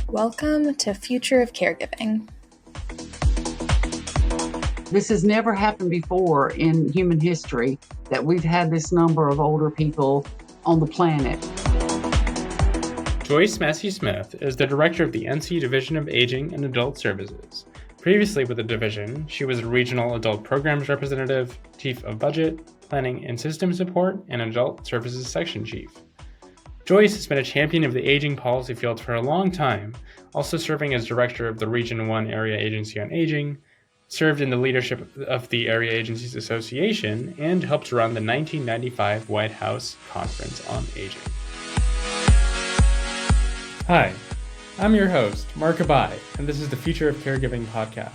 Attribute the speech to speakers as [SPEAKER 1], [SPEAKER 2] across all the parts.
[SPEAKER 1] Welcome to Future of Caregiving.
[SPEAKER 2] This has never happened before in human history that we've had this number of older people on the planet.
[SPEAKER 3] Joyce Massey-Smith is the director of the NC Division of Aging and Adult Services. Previously with the division, she was a regional adult programs representative, chief of budget, planning and system support, and adult services section chief. Joyce has been a champion of the aging policy field for a long time, also serving as director of the Region 1 Area Agency on Aging, served in the leadership of the Area Agencies Association, and helped run the 1995 White House Conference on Aging. Hi, I'm your host, Mark Abai, and this is the Future of Caregiving podcast.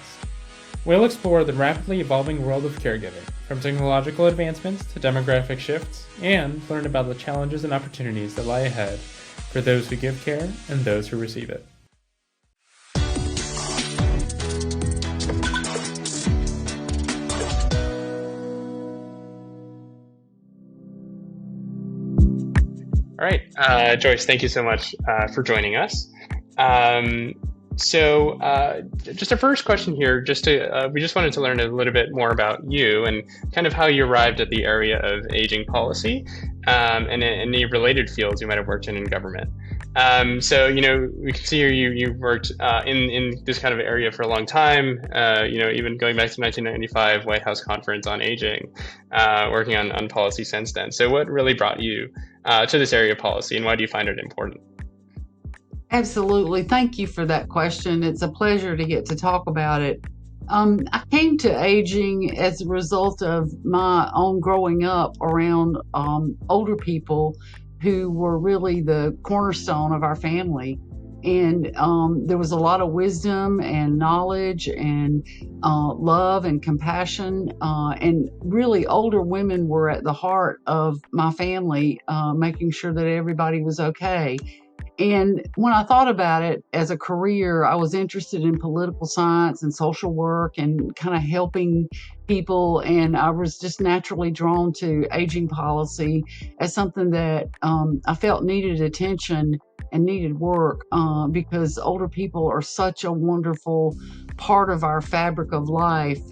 [SPEAKER 3] We'll explore the rapidly evolving world of caregiving, from technological advancements to demographic shifts, and learn about the challenges and opportunities that lie ahead for those who give care and those who receive it. All right, Joyce, thank you so much for joining us. Just a first question here, we just wanted to learn a little bit more about you and kind of how you arrived at the area of aging policy and any related fields you might have worked in government. We can see here you've worked in this kind of area for a long time, even going back to 1995 White House Conference on Aging, working on policy since then. So what really brought you to this area of policy, and why do you find it important?
[SPEAKER 2] Absolutely. Thank you for that question. It's a pleasure to get to talk about it. I came to aging as a result of my own growing up around older people who were really the cornerstone of our family. And there was a lot of wisdom and knowledge and love and compassion. And really, older women were at the heart of my family, making sure that everybody was okay. And when I thought about it as a career, I was interested in political science and social work and kind of helping people. And I was just naturally drawn to aging policy as something that I felt needed attention and needed work because older people are such a wonderful part of our fabric of life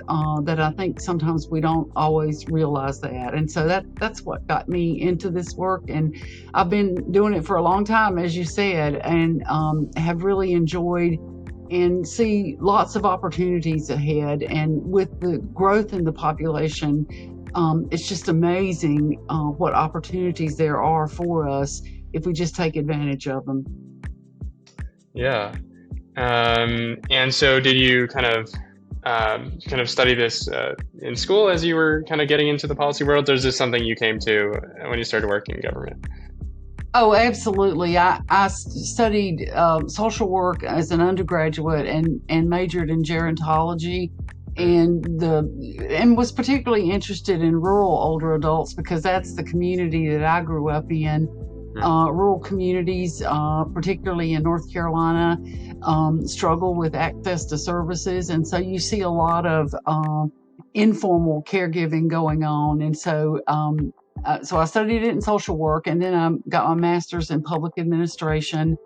[SPEAKER 2] that I think sometimes we don't always realize that. And so that's what got me into this work. And I've been doing it for a long time, as you said, and have really enjoyed and see lots of opportunities ahead. And with the growth in the population, it's just amazing what opportunities there are for us if we just take advantage of them.
[SPEAKER 3] Yeah. And so did you kind of study this in school as you were kind of getting into the policy world, or is this something you came to when you started working in government?
[SPEAKER 2] Oh, absolutely. I studied social work as an undergraduate and majored in gerontology and was particularly interested in rural older adults because that's the community that I grew up in. Rural communities, particularly in North Carolina, struggle with access to services. And so you see a lot of informal caregiving going on. And so I studied it in social work, and then I got my master's in public administration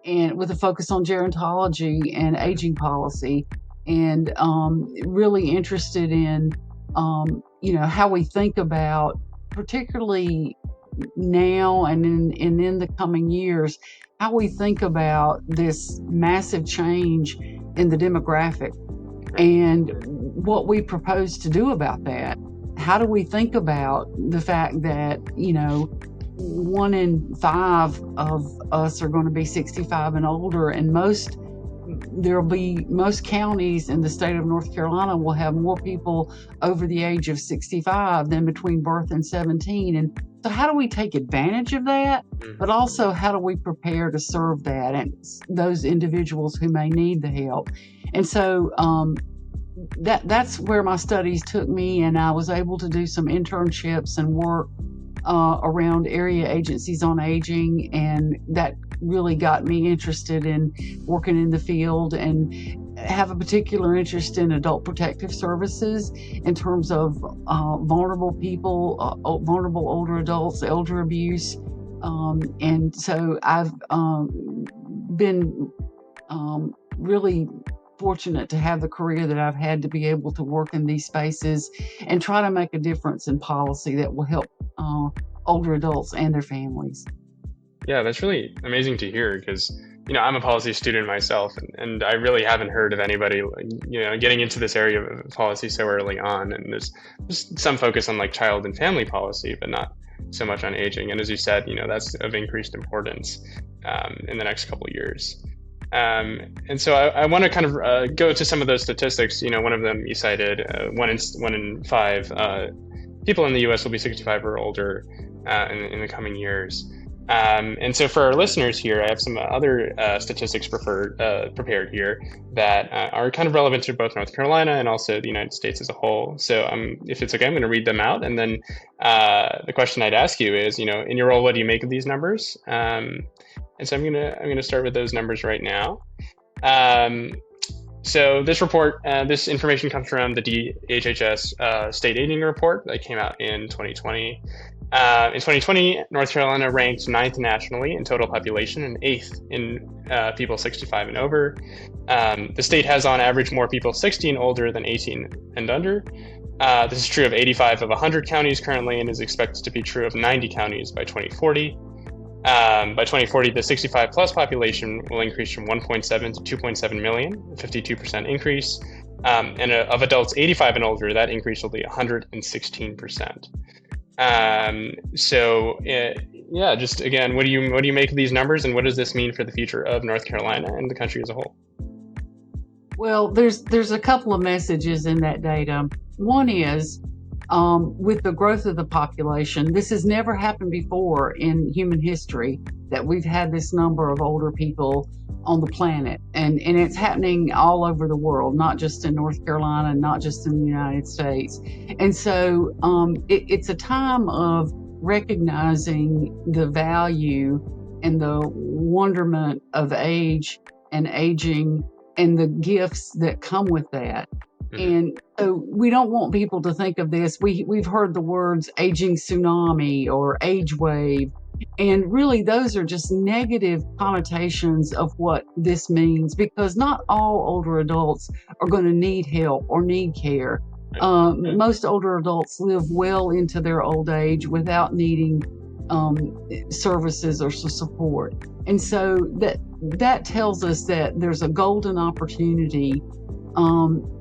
[SPEAKER 2] and with a focus on gerontology and aging policy, and really interested in, how we think about, particularly now and in the coming years, how we think about this massive change in the demographic and what we propose to do about that. How do we think about the fact that, 1 in 5 of us are going to be 65 and older, and most counties in the state of North Carolina will have more people over the age of 65 than between birth and 17. And so how do we take advantage of that? But also, how do we prepare to serve that and those individuals who may need the help? And so that's where my studies took me, and I was able to do some internships and work around area agencies on aging, and that really got me interested in working in the field and have a particular interest in adult protective services in terms of vulnerable people, vulnerable older adults, elder abuse. And so I've been really fortunate to have the career that I've had to be able to work in these spaces and try to make a difference in policy that will help older adults and their families.
[SPEAKER 4] Yeah, that's really amazing to hear because, I'm a policy student myself, and I really haven't heard of anybody, getting into this area of policy so early on. And there's some focus on like child and family policy, but not so much on aging. And as you said, that's of increased importance in the next couple of years. And so I want to kind of go to some of those statistics. One of them you cited, one in five people in the U.S. will be 65 or older in the coming years. And so for our listeners here, I have some other statistics prepared here that are kind of relevant to both North Carolina and also the United States as a whole. So if it's okay, I'm going to read them out. And then the question I'd ask you is, in your role, what do you make of these numbers? And so I'm gonna start with those numbers right now. So this report, this information comes from the DHHS State Aging Report that came out in 2020. In 2020, North Carolina ranked 9th nationally in total population and 8th in people 65 and over. The state has on average more people 60 and older than 18 and under. This is true of 85 of 100 counties currently and is expected to be true of 90 counties by 2040. By 2040, the 65 plus population will increase from 1.7 to 2.7 million, a 52% increase. And of adults 85 and older, that increase will be 116%. Just again, what do you make of these numbers, and what does this mean for the future of North Carolina and the country as a whole?
[SPEAKER 2] Well, there's a couple of messages in that data. One is, with the growth of the population, this has never happened before in human history that we've had this number of older people on the planet. And it's happening all over the world, not just in North Carolina, not just in the United States. And so it's a time of recognizing the value and the wonderment of age and aging and the gifts that come with that. And so we don't want people to think of this. We've heard the words aging tsunami or age wave, and really those are just negative connotations of what this means, because not all older adults are going to need help or need care. Most older adults live well into their old age without needing services or support. And so that tells us that there's a golden opportunity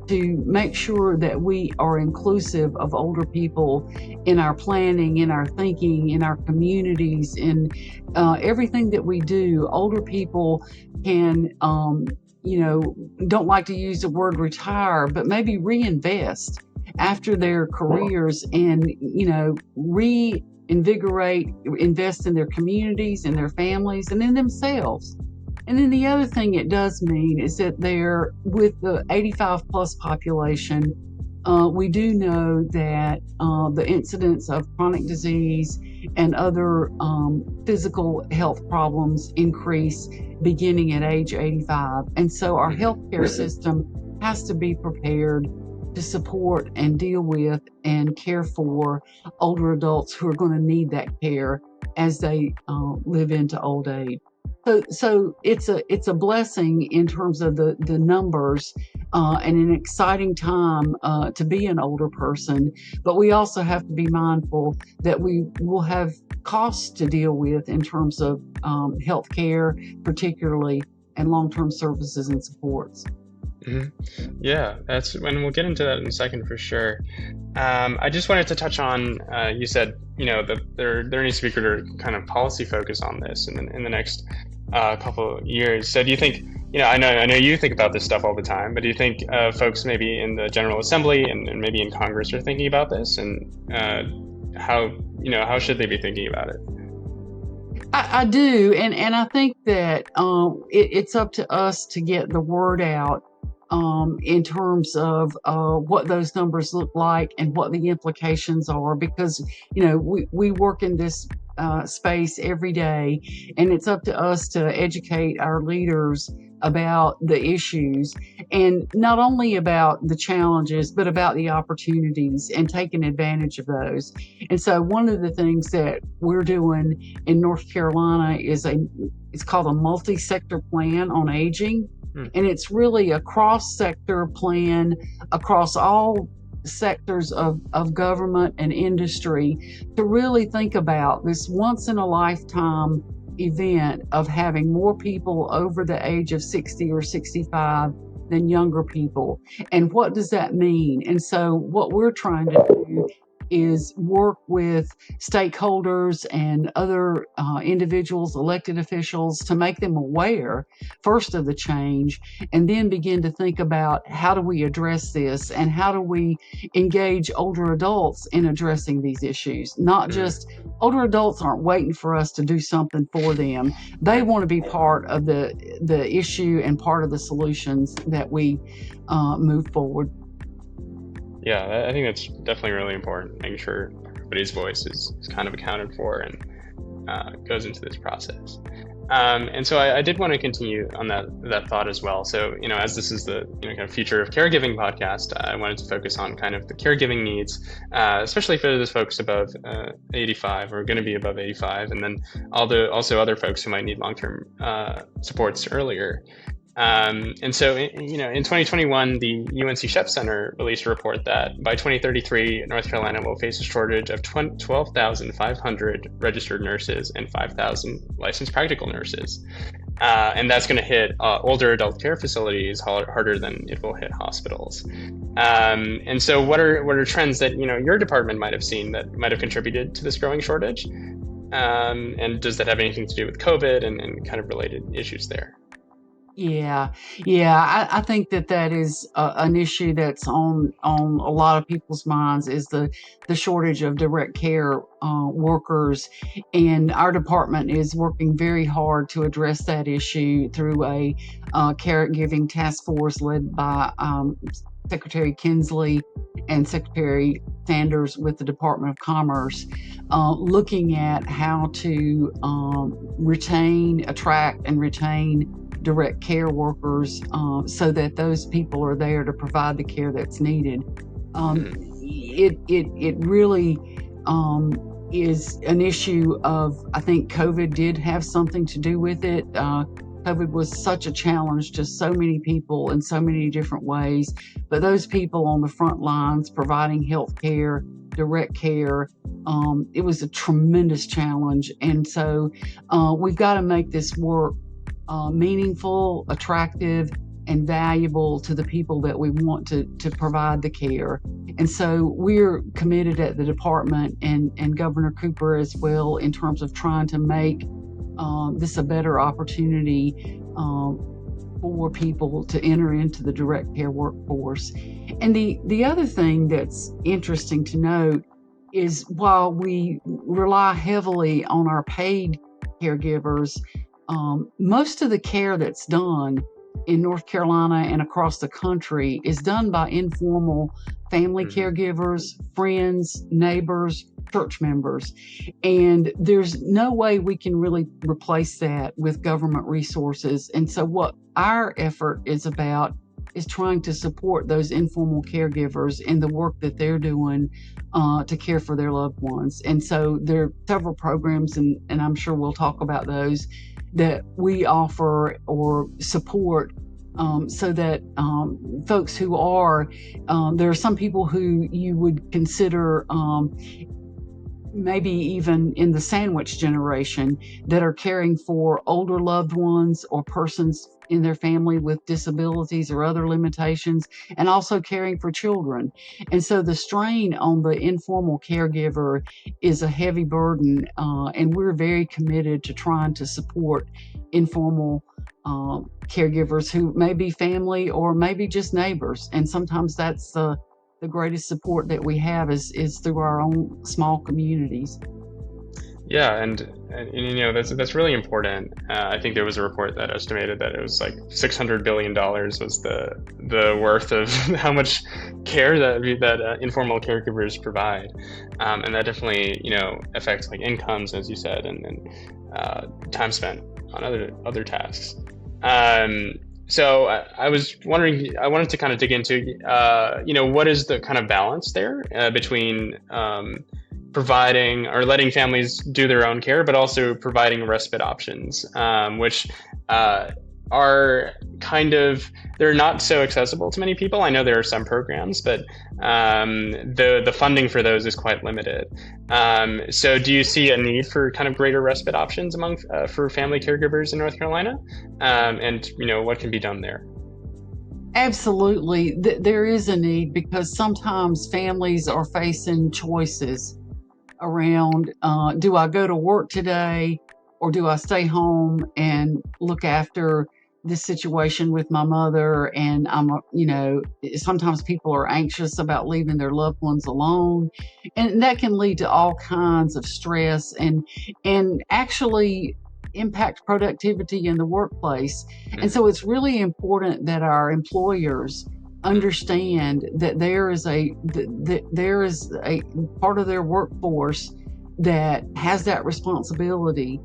[SPEAKER 2] to make sure that we are inclusive of older people in our planning, in our thinking, in our communities, in everything that we do. Older people can, don't like to use the word retire, but maybe reinvest after their careers and, reinvigorate, invest in their communities, in their families, and in themselves. And then the other thing it does mean is that with the 85 plus population, we do know that the incidence of chronic disease and other physical health problems increase beginning at age 85. And so our healthcare system has to be prepared to support and deal with and care for older adults who are going to need that care as they live into old age. So it's a blessing in terms of the numbers and an exciting time to be an older person. But we also have to be mindful that we will have costs to deal with in terms of health care, particularly, and long-term services and supports.
[SPEAKER 4] Mm-hmm. Yeah, and we'll get into that in a second for sure. I just wanted to touch on, you said, that there needs to be greater kind of policy focus on this in the next couple of years. So do you think, I know you think about this stuff all the time, but do you think folks maybe in the General Assembly and maybe in Congress are thinking about this, and how should they be thinking about it?
[SPEAKER 2] I do, and I think that it's up to us to get the word out in terms of what those numbers look like and what the implications are, because we work in this space every day, and it's up to us to educate our leaders about the issues, and not only about the challenges, but about the opportunities and taking advantage of those. And so one of the things that we're doing in North Carolina is it's called a multi-sector plan on aging. And it's really a cross-sector plan across all sectors of government and industry to really think about this once-in-a-lifetime event of having more people over the age of 60 or 65 than younger people. And what does that mean? And so what we're trying to do is work with stakeholders and other individuals, elected officials, to make them aware first of the change, and then begin to think about how do we address this and how do we engage older adults in addressing these issues. Not just older adults aren't waiting for us to do something for them. They want to be part of the issue and part of the solutions that we move forward.
[SPEAKER 4] Yeah, I think that's definitely really important, making sure everybody's voice is kind of accounted for and goes into this process. And so I did want to continue on that thought as well. So, as this is the kind of future of caregiving podcast, I wanted to focus on kind of the caregiving needs, especially for those folks above 85 or going to be above 85, and then also other folks who might need long-term supports earlier. And so, in 2021, the UNC Shep Center released a report that by 2033, North Carolina will face a shortage of 12,500 registered nurses and 5,000 licensed practical nurses. And that's going to hit older adult care facilities harder than it will hit hospitals. And so what are trends that, your department might have seen that might have contributed to this growing shortage? And does that have anything to do with COVID and kind of related issues there?
[SPEAKER 2] Yeah. I think that is an issue that's on a lot of people's minds, is the shortage of direct care workers, and our department is working very hard to address that issue through a caregiving task force led by Secretary Kinsley and Secretary Sanders with the Department of Commerce, looking at how to attract and retain direct care workers so that those people are there to provide the care that's needed. It really is an issue of, I think COVID did have something to do with it. COVID was such a challenge to so many people in so many different ways, but those people on the front lines providing health care, direct care, it was a tremendous challenge. And so we've got to make this work meaningful, attractive, and valuable to the people that we want to provide the care. And so we're committed at the department and Governor Cooper as well in terms of trying to make this a better opportunity for people to enter into the direct care workforce. And the other thing that's interesting to note is while we rely heavily on our paid caregivers, most of the care that's done in North Carolina and across the country is done by informal family caregivers, friends, neighbors, church members. And there's no way we can really replace that with government resources. And so what our effort is about is trying to support those informal caregivers in the work that they're doing to care for their loved ones. And so there are several programs, and I'm sure we'll talk about those, that we offer or support so that folks who are, there are some people who you would consider maybe even in the sandwich generation that are caring for older loved ones or persons in their family with disabilities or other limitations, and also caring for children. And so the strain on the informal caregiver is a heavy burden, and we're very committed to trying to support informal caregivers who may be family or maybe just neighbors. And sometimes that's the greatest support that we have is through our own small communities.
[SPEAKER 4] Yeah, and that's really important. I think there was a report that estimated that it was like $600 billion was the worth of how much care that informal caregivers provide, and that definitely affects like incomes, as you said, and time spent on other tasks. So I was wondering, I wanted to kind of dig into, what is the kind of balance there between providing or letting families do their own care, but also providing respite options, which are kind of, they're not so accessible to many people. I know there are some programs, but the funding for those is quite limited. So do you see a need for kind of greater respite options among for family caregivers in North Carolina? And what can be done there?
[SPEAKER 2] Absolutely. There is a need, because sometimes families are facing choices around, do I go to work today, or do I stay home and look after this situation with my mother? And sometimes people are anxious about leaving their loved ones alone, and that can lead to all kinds of stress and actually impact productivity in the workplace. And so it's really important that our employers understand that there is a part of their workforce that has that responsibility,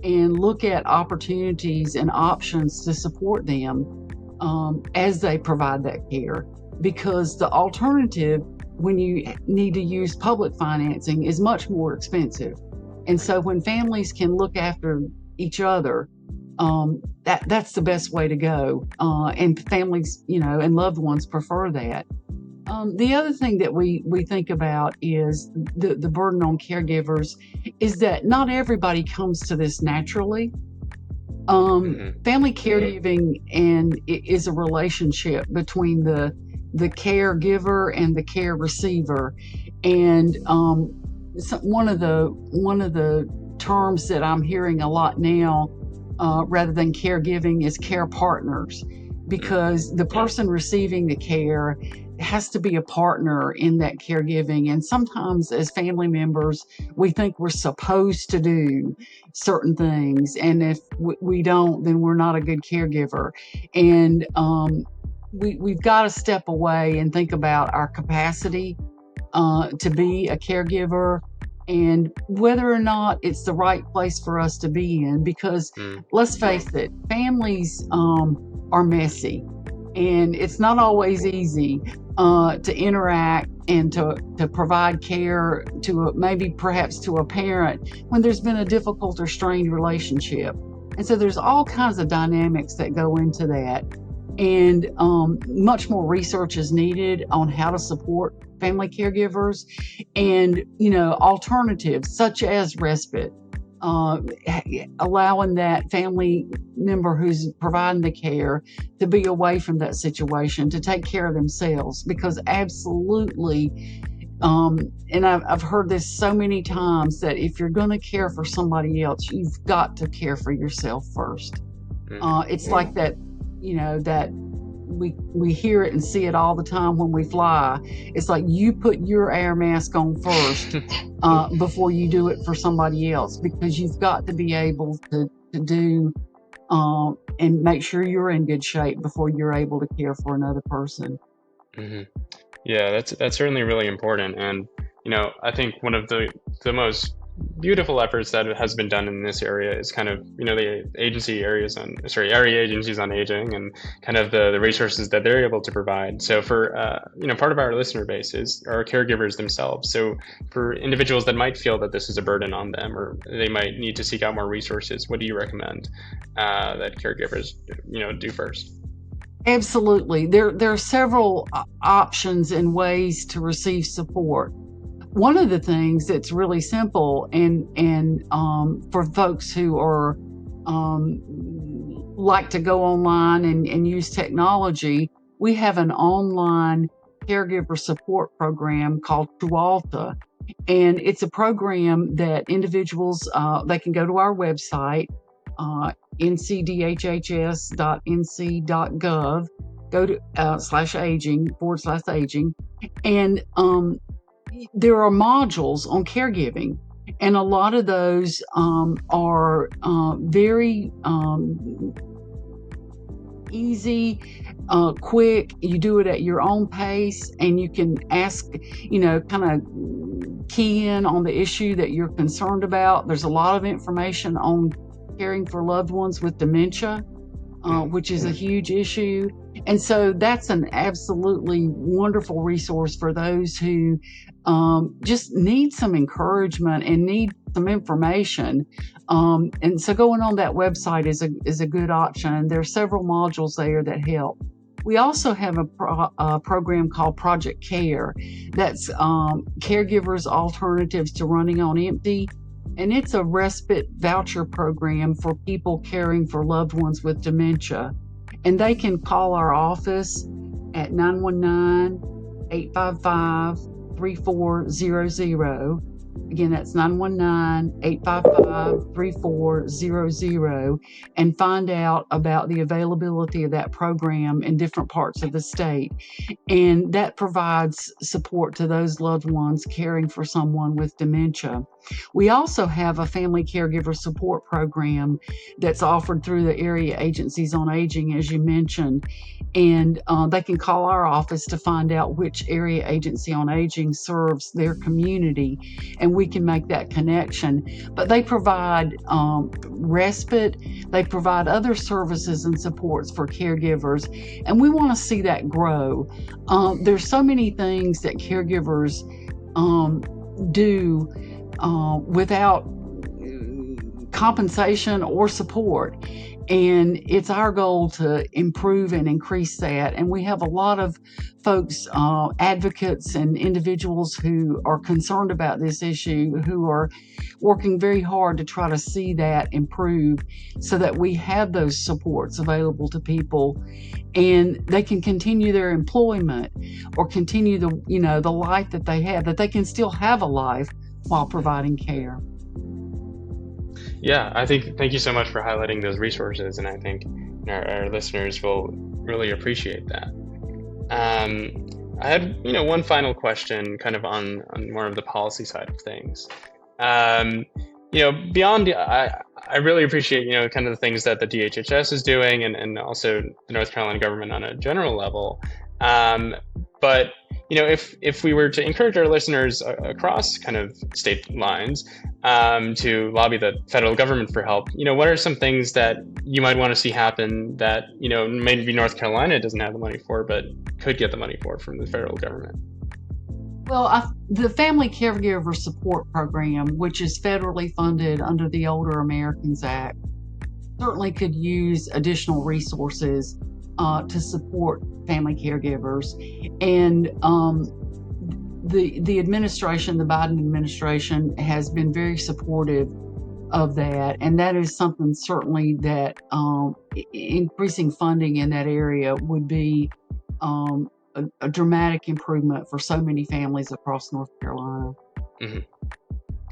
[SPEAKER 2] and look at opportunities and options to support them as they provide that care. Because the alternative, when you need to use public financing, is much more expensive. And so when families can look after each other, that's the best way to go. And families, and loved ones prefer that. The other thing that we think about is the burden on caregivers is that not everybody comes to this naturally. Family caregiving is a relationship between the caregiver and the care receiver. And one of the terms that I'm hearing a lot now, rather than caregiving, is care partners, because the person receiving the care has to be a partner in that caregiving. And sometimes as family members, we think we're supposed to do certain things, and if we don't, then we're not a good caregiver. And we've got to step away and think about our capacity to be a caregiver, and whether or not it's the right place for us to be in. Because let's face it, families are messy, and it's not always easy to interact and to provide care to perhaps to a parent when there's been a difficult or strained relationship. And so there's all kinds of dynamics that go into that. And much more research is needed on how to support family caregivers, and alternatives such as respite, allowing that family member who's providing the care to be away from that situation, to take care of themselves. Because absolutely, and I've heard this so many times, that if you're going to care for somebody else, you've got to care for yourself first. It's like that, that we hear it and see it all the time when we fly. It's like, you put your air mask on first before you do it for somebody else, because you've got to be able to do and make sure you're in good shape before you're able to care for another person.
[SPEAKER 4] Yeah, that's certainly really important. And I think one of the most beautiful efforts that has been done in this area is kind of the area agencies on aging, and kind of the resources that they're able to provide. So for part of our listener base is our caregivers themselves. So for individuals that might feel that this is a burden on them, or they might need to seek out more resources, what do you recommend that caregivers do first?
[SPEAKER 2] Absolutely. There are several options and ways to receive support. One of the things that's really simple, and for folks who are like to go online and use technology, we have an online caregiver support program called Tualta. And it's a program that individuals, they can go to our website, ncdhhs.nc.gov, go to /aging, and there are modules on caregiving, and a lot of those are very easy, quick. You do it at your own pace, and you can ask, kind of key in on the issue that you're concerned about. There's a lot of information on caring for loved ones with dementia. which is a huge issue. And so that's an absolutely wonderful resource for those who just need some encouragement and need some information. And so going on that website is a good option. There are several modules there that help. We also have a program called Project Care that's caregivers' alternatives to running on empty. And it's a respite voucher program for people caring for loved ones with dementia. And they can call our office at 919-855-3400. Again, that's 919-855-3400 and find out about the availability of that program in different parts of the state. And that provides support to those loved ones caring for someone with dementia. We also have a family caregiver support program that's offered through the area agencies on aging, as you mentioned. And they can call our office to find out which area agency on aging serves their community, and we can make that connection. But they provide respite, they provide other services and supports for caregivers, and we want to see that grow. There's so many things that caregivers do without compensation or support. And it's our goal to improve and increase that. And we have a lot of folks, advocates and individuals who are concerned about this issue, who are working very hard to try to see that improve so that we have those supports available to people and they can continue their employment or continue the life that they have, that they can still have a life while providing care.
[SPEAKER 4] Yeah, thank you so much for highlighting those resources, and I think our listeners will really appreciate that. I had one final question, kind of on more of the policy side of things. Beyond I really appreciate kind of the things that the DHHS is doing, and also the North Carolina government on a general level. But if we were to encourage our listeners across kind of state lines to lobby the federal government for help, what are some things that you might want to see happen that maybe North Carolina doesn't have the money for, but could get the money for from the federal government?
[SPEAKER 2] Well, the Family Caregiver Support Program, which is federally funded under the Older Americans Act, certainly could use additional resources to support family caregivers. And the administration, the Biden administration, has been very supportive of that. And that is something certainly that increasing funding in that area would be a dramatic improvement for so many families across North Carolina.
[SPEAKER 4] Mm-hmm.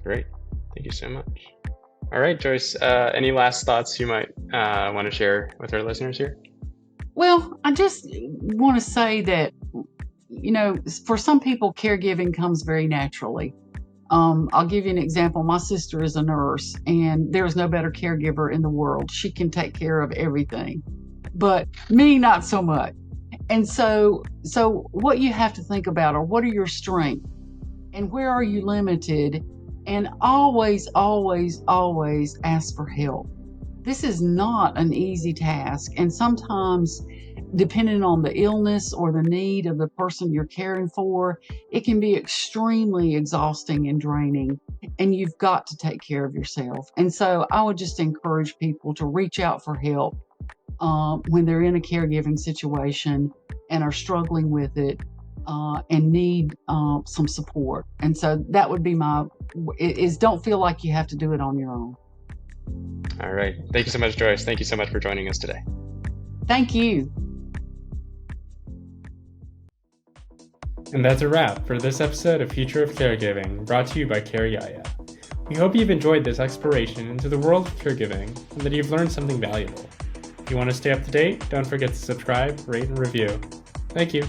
[SPEAKER 4] Great. Thank you so much. All right, Joyce, any last thoughts you might want to share with our listeners here?
[SPEAKER 2] Well, I just want to say that, for some people, caregiving comes very naturally. I'll give you an example. My sister is a nurse, and there's no better caregiver in the world. She can take care of everything, but me, not so much. And so what you have to think about are, what are your strengths and where are you limited? And always, always, always ask for help. This is not an easy task. And sometimes, depending on the illness or the need of the person you're caring for, it can be extremely exhausting and draining. And you've got to take care of yourself. And so I would just encourage people to reach out for help when they're in a caregiving situation and are struggling with it and need some support. And so that would be don't feel like you have to do it on your own.
[SPEAKER 4] All right. Thank you so much, Joyce. Thank you so much for joining us today.
[SPEAKER 2] Thank you.
[SPEAKER 3] And that's a wrap for this episode of Future of Caregiving, brought to you by CareYaya. We hope you've enjoyed this exploration into the world of caregiving and that you've learned something valuable. If you want to stay up to date, don't forget to subscribe, rate, and review. Thank you.